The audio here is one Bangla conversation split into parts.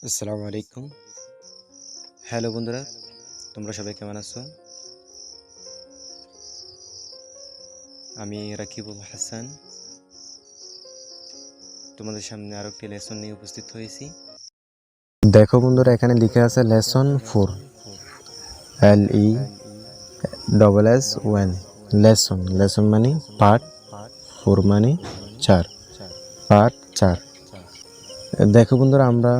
আসসালামু আলাইকুম। হ্যালো বন্ধুরা, তোমরা সবাই কেমন আছো? আমি রাকিবুল হাসান তোমাদের সামনে আরো একটি লেসন নিয়ে উপস্থিত হয়েছি। দেখো বন্ধুরা, এখানে লিখে আছে লেসন 4, LESS1। লেসন লেসন মানে পার্ট, 4 মানে 4, পার্ট 4। দেখো বন্ধুরা, আমরা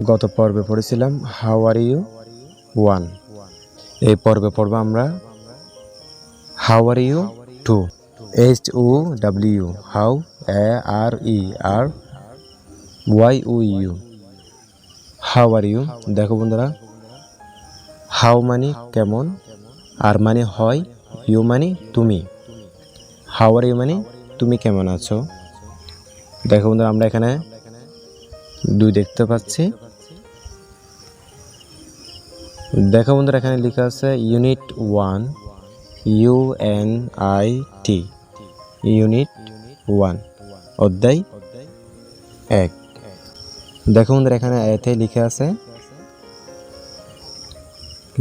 গত পর্বে পড়েছিলাম হাউ আর ইউ 1। এই পর্বে পড়ব আমরা how are you 2, HOW, how, ARERYOU, how are you. দেখো বন্ধুরা, হাউ মানে কেমন, আর মানে হয়, ইউ মানে তুমি। হাউ আর ইউ মানে তুমি কেমন আছো। দেখো বন্ধুরা, আমরা এখানে 2 দেখতে পাচ্ছি। দেখো বন্ধুরা, এখানে লেখা আছে ইউনিট 1, UNIT, ইউনিট 1, অধ্যায় 1। দেখো বন্ধুরা, এখানে এতে লিখে আছে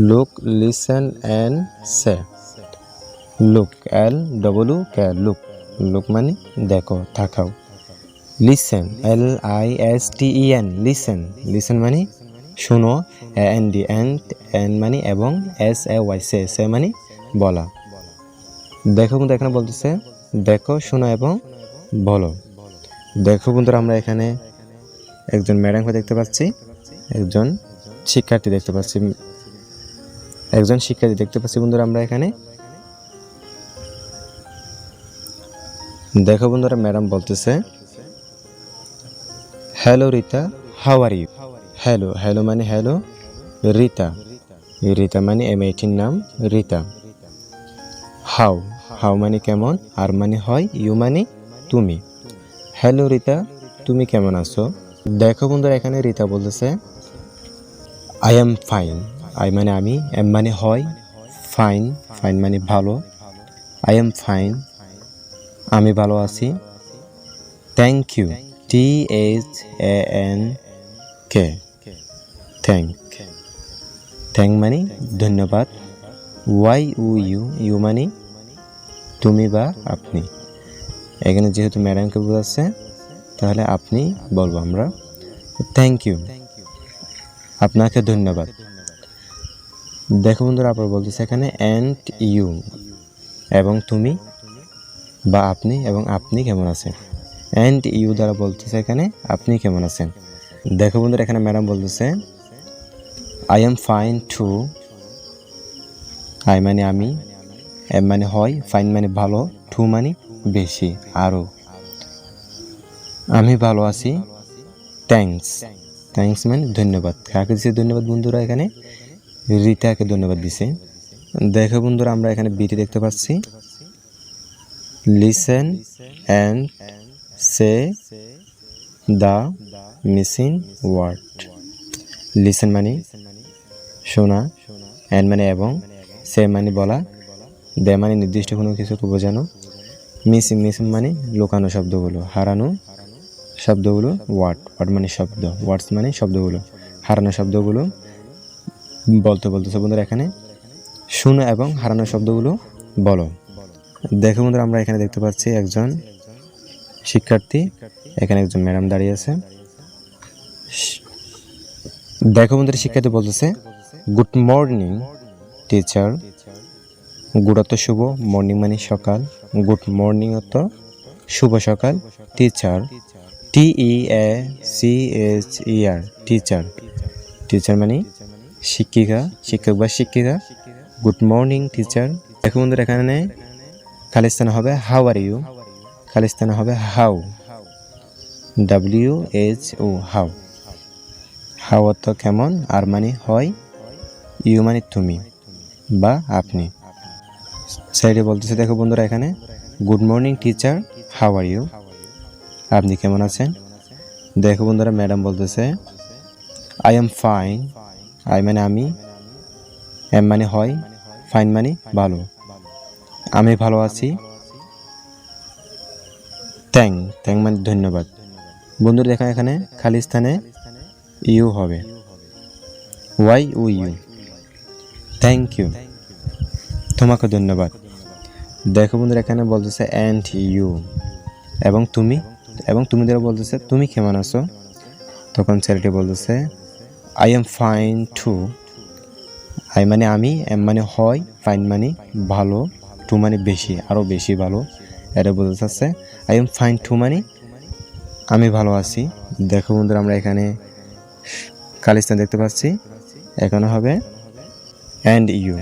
look, listen and say. Look, LWK, look, look মানে দেখো, তাকাও। লিসেন, LISTEN, লিসেন, লিসেন মানে শুনো। এন্ড মানে এবং, SAY, সে মানে বলা। দেখো বন্ধু, এখানে বলতেছে দেখো, শোনো এবং বলো। দেখো বন্ধুরা, আমরা এখানে একজন ম্যাডামকে দেখতে পাচ্ছি, একজন শিক্ষার্থী দেখতে পাচ্ছি, বন্ধুরা আমরা এখানে। দেখো বন্ধুরা, ম্যাডাম বলতেছে hello Rita, how are you. Hello, hello মানে হ্যালো। রিতা, রিতা মানে মেয়েটির নাম রিতা। হাউ, হাউ মানে কেমন, আর মানে হয়, ইউ মানে তুমি। হ্যালো রিতা, তুমি কেমন আছো। দেখো বন্ধুরা, এখানে রিতা বলতেছে আই এম ফাইন। আই মানে আমি, এম মানে হয়, ফাইন, ফাইন মানে ভালো। আই এম ফাইন, আমি ভালো আছি। Thank you, THANK, thank, thank মানে ধন্যবাদ। YOU, ইউ মানে তুমি বা আপনি। এখানে যেহেতু ম্যাডামকে বোঝাচ্ছে, তাহলে আপনি বলবো আমরা। থ্যাংক ইউ, আপনাকে ধন্যবাদ। দেখো বন্ধুরা, আবার বলতেছে এখানে অ্যান্ড ইউ, এবং তুমি বা আপনি, এবং আপনি কেমন আছেন। অ্যান্ড ইউ দ্বারা বলতেছে এখানে আপনি কেমন আছেন। দেখো বন্ধুরা, এখানে ম্যাডাম বলতেছে I am fine too. I মানে আমি, এম মানে হয়, ফাইন মানে ভালো, টু মানে বেশি, আরও। আমি ভালো আছি। থ্যাঙ্কস, থ্যাঙ্কস মানে ধন্যবাদ। কাকে দিছে ধন্যবাদ বন্ধুরা, এখানে রিতাকে ধন্যবাদ দিছে। দেখো বন্ধুরা, আমরা এখানে বিটি দেখতে পাচ্ছি listen and say the missing word. Listen মানে শোনা, অ্যান্ড মানে এবং, সে মানে বলা, দে মানে নির্দিষ্ট কোনো কিছুকে বোঝানো, মিসিং, মিসিং মানে লুকানো শব্দগুলো, হারানো শব্দগুলো, ওয়ার্ড মানে শব্দ, ওয়ার্ডস মানে শব্দগুলো, হারানো শব্দগুলো বলতেছে বন্ধুরা এখানে শুনো এবং হারানো শব্দগুলো বলো। দেখো বন্ধুরা, আমরা এখানে দেখতে পাচ্ছি একজন শিক্ষার্থী, এখানে একজন ম্যাডাম দাঁড়িয়ে আছে। দেখো বন্ধুরা, শিক্ষার্থী বলতেছে গুড মর্নিং টিচার। গুড অর্থ শুভ, মর্নিং মানে সকাল, গুড মর্নিং অর্থ শুভ সকাল। টিচার, TEACHER, টিচার, টিচার মানে শিক্ষিকা, শিক্ষক বা শিক্ষিকা। Good morning teacher. দেখো বন্ধুরা, এখানে খালিস্তান হবে হাউ আর ইউ, খালিস্তান হবে হাউ, WHO, হাউ। হাউ অর্থ কেমন, আর মানে হয়, ইউ মানে তুমি বা আপনি। সাইডে বলতেছে দেখো বন্ধুরা, এখানে good morning teacher, how are you, আপনি কেমন আছেন। দেখো বন্ধুরা, ম্যাডাম বলতেছে আই এম ফাইন। আই মানে আমি, এম মানে হয়, ফাইন মানে ভালো, আমি ভালো আছি। থ্যাংক মানে ধন্যবাদ। বন্ধুরা, দেখা এখানে খালি স্থানে ইউ হবে। Y O U, thank you, তোমাকে ধন্যবাদ। দেখো বন্ধুরা এখানে বলতেছে অ্যান্ড ইউ, এবং তুমি, এবং তুমি দ্বারা বলতেছে তুমি কেমন আছো। তখন ছেলেটি বলতেছে I am fine too. I মানে আমি, এম মানে হয়, ফাইন মানে ভালো, টু মানে বেশি, আরও বেশি ভালো। এটা বলতে চাচ্ছে আই এম ফাইন টু মানে আমি ভালো আছি। দেখো বন্ধুরা আমরা এখানে খালিস্তান দেখতে পাচ্ছি। এখানে হবে অ্যান্ড ইউ,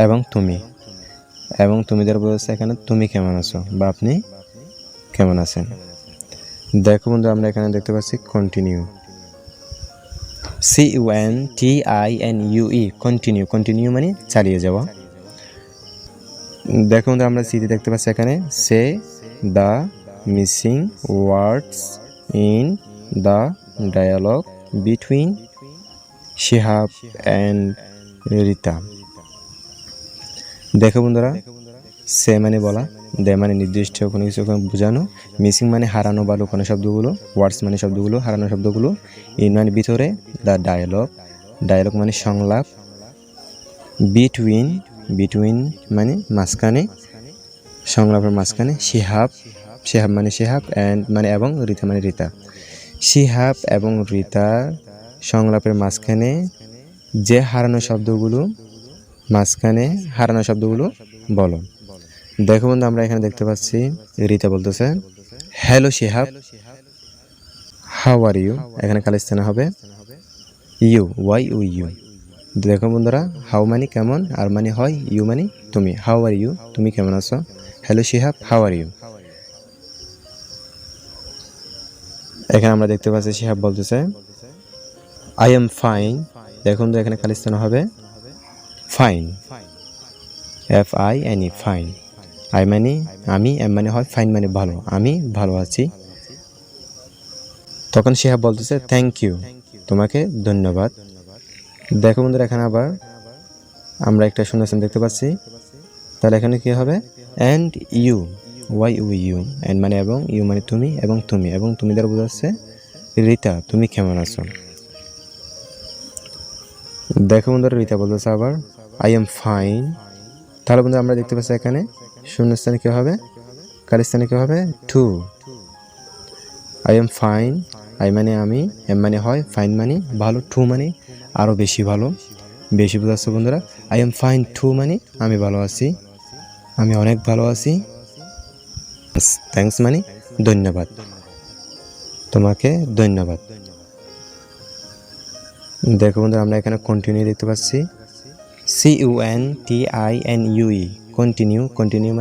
এবং তুমি, এবং তুমি দ্বারা বলতেছে এখানে তুমি কেমন আছো বা আপনি কেমন আছেন। দেখো বন্ধু আমরা এখানে দেখতে পাচ্ছি কন্টিনিউ, CUNTINUE, কন্টিনিউ। কন্টিনিউ মানে চালিয়ে যাওয়া। দেখো বন্ধু আমরা সিতে দেখতে পাচ্ছি এখানে say the missing words in the dialogue between Shihab and Rita. দেখো বন্ধুরা সে মানে বলা, দে মানে নির্দিষ্ট কোনো কিছু বোঝানো, মিসিং মানে হারানো বা লুকানো শব্দগুলো, ওয়ার্ডস মানে শব্দগুলো, হারানো শব্দগুলো, ইন মানে ভিতরে, দ্য ডায়ালগ, ডায়ালগ মানে সংলাপ, বিটুইন, বিটুইন মানে মাঝখানে, সংলাপের মাঝখানে, শিহাব, শিহাব মানে শিহাব, অ্যান্ড মানে এবং, রিতা মানে রিতা। শিহাব এবং রিতার সংলাপের মাঝখানে যে হারানো শব্দগুলো, মাঝখানে হারানো শব্দগুলো বলো। দেখো বন্ধু আমরা এখানে দেখতে পাচ্ছি রিতা বলতেছে hello Shihab, how are you. এখানে খালিস্তানা হবে ইউ, ওয়াই উ ইউ। দেখো বন্ধুরা হাউ মানে কেমন, আর মানে হয়, ইউ মানে তুমি, হাউ আর ইউ তুমি কেমন আছো, hello Shihab how are you. এখানে আমরা দেখতে পাচ্ছি শিহাব বলতেছে আই এম ফাইন। দেখুন তো এখানে খালিস্তানা হবে ফাইন, FINE, ফাইন। আই মানে আমি, এম মানে হয়, ফাইন মানে ভালো, আমি ভালো আছি। তখন শিহাব বলতেছে থ্যাংক ইউ, তোমাকে ধন্যবাদ। দেখো বন্ধুরা এখানে আবার আমরা একটা শূন্যস্থান দেখতে পাচ্ছি। তাহলে এখানে কি হবে and you, Y O U, and মানে এবং, ইউ মানে তুমি, এবং তুমি, এবং তুমি দ্বারা বোঝাচ্ছে রিতা তুমি কেমন আছো। দেখো বন্ধুরা রিতা বলতেছে আবার আই এম ফাইন। তাহলে বন্ধু আমরা দেখতে পাচ্ছি এখানে শূন্যস্থানে কি হবে, খালিস্থানে কি হবে too. I am fine, I মানে আমি, এম মানে হয়, ফাইন মানে ভালো, টু মানে আরও বেশি ভালো, বেশি বোঝাচ্ছে বন্ধুরা। আই এম ফাইন টু মানে আমি ভালো আছি, আমি অনেক ভালো আছি। থ্যাঙ্কস মানে ধন্যবাদ, তোমাকে ধন্যবাদ। দেখো বন্ধুরা আমরা এখানে কন্টিনিউ দেখতে পাচ্ছি, CUNTINUE, কন্টিনিউ। কন্টিনিউ